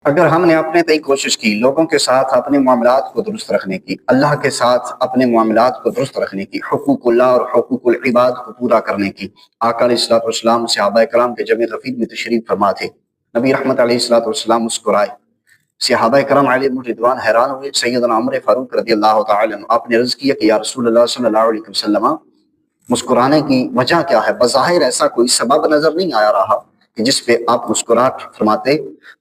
اگر ہم نے اپنے تئی کوشش کی لوگوں کے ساتھ اپنے معاملات کو درست رکھنے کی، اللہ کے ساتھ اپنے معاملات کو درست رکھنے کی، حقوق اللہ اور حقوق العباد کو پورا کرنے کی، آقا علیہ الصلوۃ والسلام صحابہ کرام کے جمع رفیق میں تشریف فرما تھے، نبی رحمت علیہ الصلوۃ والسلام مسکرائے، صحابہ کرام علیہم رضوان حیران ہوئے، سیدنا عمر فاروق رضی اللہ تعالی عنہ آپ نے عرض کیا کہ یا رسول اللہ صلی اللہ علیہ وسلم مسکرانے کی وجہ کیا ہے؟ بظاہر ایسا کوئی سبب نظر نہیں آیا رہا کہ جس پہ آپ مسکراہٹ فرماتے،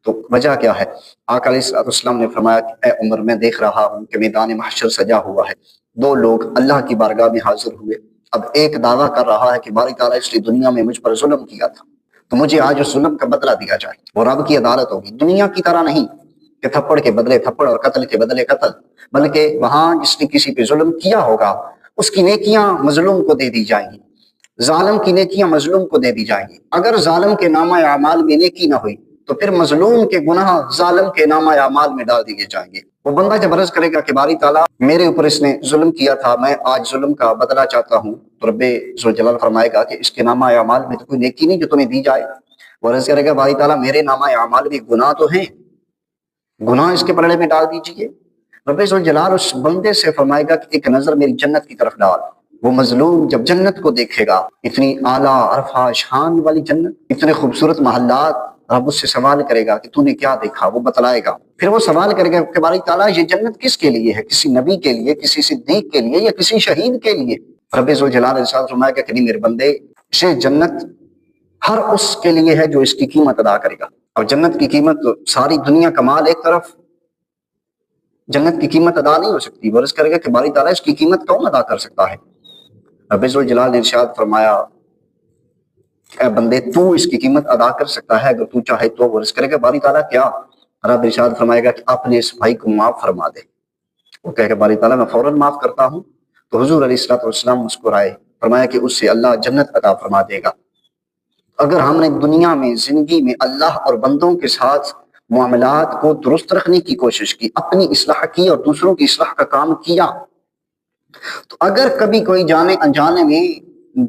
تو وجہ کیا ہے؟ آقا علیہ الصلوۃ والسلام نے فرمایا کہ اے عمر میں دیکھ رہا ہوں کہ میدان محشر سجا ہوا ہے، دو لوگ اللہ کی بارگاہ میں حاضر ہوئے، اب ایک دعویٰ کر رہا ہے کہ باری تعالیٰ اس نے دنیا میں مجھ پر ظلم کیا تھا تو مجھے آج اس ظلم کا بدلہ دیا جائے، اور رب کی عدالت ہوگی، دنیا کی طرح نہیں کہ تھپڑ کے بدلے تھپڑ اور قتل کے بدلے قتل، بلکہ وہاں جس نے کسی پہ ظلم کیا ہوگا اس کی نیکیاں مظلوم کو دے دی جائیں گی، ظالم کی نیکیاں مظلوم کو دے دی جائیں گی، اگر ظالم کے نامہ اعمال میں نیکی نہ ہوئی تو پھر مظلوم کے گناہ ظالم کے نامہ اعمال میں ڈال دیے جائیں گے۔ وہ بندہ جب عرض کرے گا کہ باری تعالیٰ میرے اوپر اس نے ظلم کیا تھا، میں آج ظلم کا بدلہ چاہتا ہوں، تو رب ذوالجلال فرمائے گا کہ اس کے نامہ اعمال میں تو کوئی نیکی نہیں جو تمہیں دی جائے۔ وہ عرض کرے گا باری تعالیٰ میرے نامہ اعمال میں گناہ تو ہیں، گناہ اس کے پلڑے میں ڈال دیجئے۔ رب ذوالجلال اس بندے سے فرمائے گا کہ ایک نظر میری جنت کی طرف ڈال۔ وہ مظلوم جب جنت کو دیکھے گا، اتنی اعلیٰ عرفہ شان والی جنت، اتنے خوبصورت محلات، رب اس سے سوال کرے گا کہ تو نے کیا دیکھا، وہ بتلائے گا، پھر وہ سوال کرے گا کہ باری تعالیٰ یہ جنت کس کے لیے ہے؟ کسی نبی کے لیے، کسی صدیق کے لیے، یا کسی شہید کے لیے؟ رب ذوالجلال ارشاد فرمائے گا کہ نہیں میرے بندے، یہ جنت ہر اس کے لیے ہے جو اس کی قیمت ادا کرے گا۔ اب جنت کی قیمت تو ساری دنیا کا مال ایک طرف، جنت کی قیمت ادا نہیں ہو سکتی، وہ عرض کرے گا کہ باری تعالیٰ اس کی قیمت کون ادا کر سکتا ہے؟ رب ذوالجلال نے ارشاد فرمایا اے بندے تو اس کی قیمت ادا کر سکتا ہے اگر تو چاہے تو۔ وہ عرض کرے گا باری تعالیٰ کیا؟ رب ارشاد فرمائے گا کہ اپنے اس بھائی کو معاف فرما دے۔ وہ کہے گا باری تعالیٰ میں فوراً معاف کرتا ہوں۔ تو حضور علیہ الصلوۃ والسلام مسکرائے، فرمایا کہ اس سے اللہ جنت عطا فرما دے گا۔ اگر ہم نے دنیا میں زندگی میں اللہ اور بندوں کے ساتھ معاملات کو درست رکھنے کی کوشش کی، اپنی اصلاح کی اور دوسروں کی اصلاح کا کام کیا، تو اگر کبھی کوئی جانے انجانے میں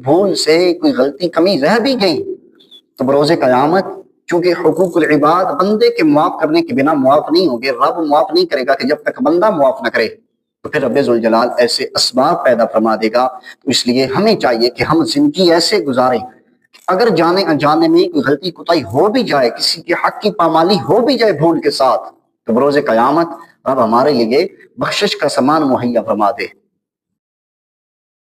بھول سے کوئی غلطی کمی رہ بھی گئی تو بروز قیامت چونکہ حقوق العباد بندے کے معاف کرنے کے بنا معاف نہیں ہوں گے، رب معاف نہیں کرے گا کہ جب تک بندہ معاف نہ کرے، تو پھر رب ذوالجلال ایسے اسباب پیدا فرما دے گا۔ تو اس لیے ہمیں چاہیے کہ ہم زندگی ایسے گزاریں، اگر جانے انجانے میں کوئی غلطی کوتاہی ہو بھی جائے، کسی کے حق کی پامالی ہو بھی جائے بھول کے ساتھ، تو بروز قیامت رب ہمارے لیے بخشش کا سامان مہیا فرما دے۔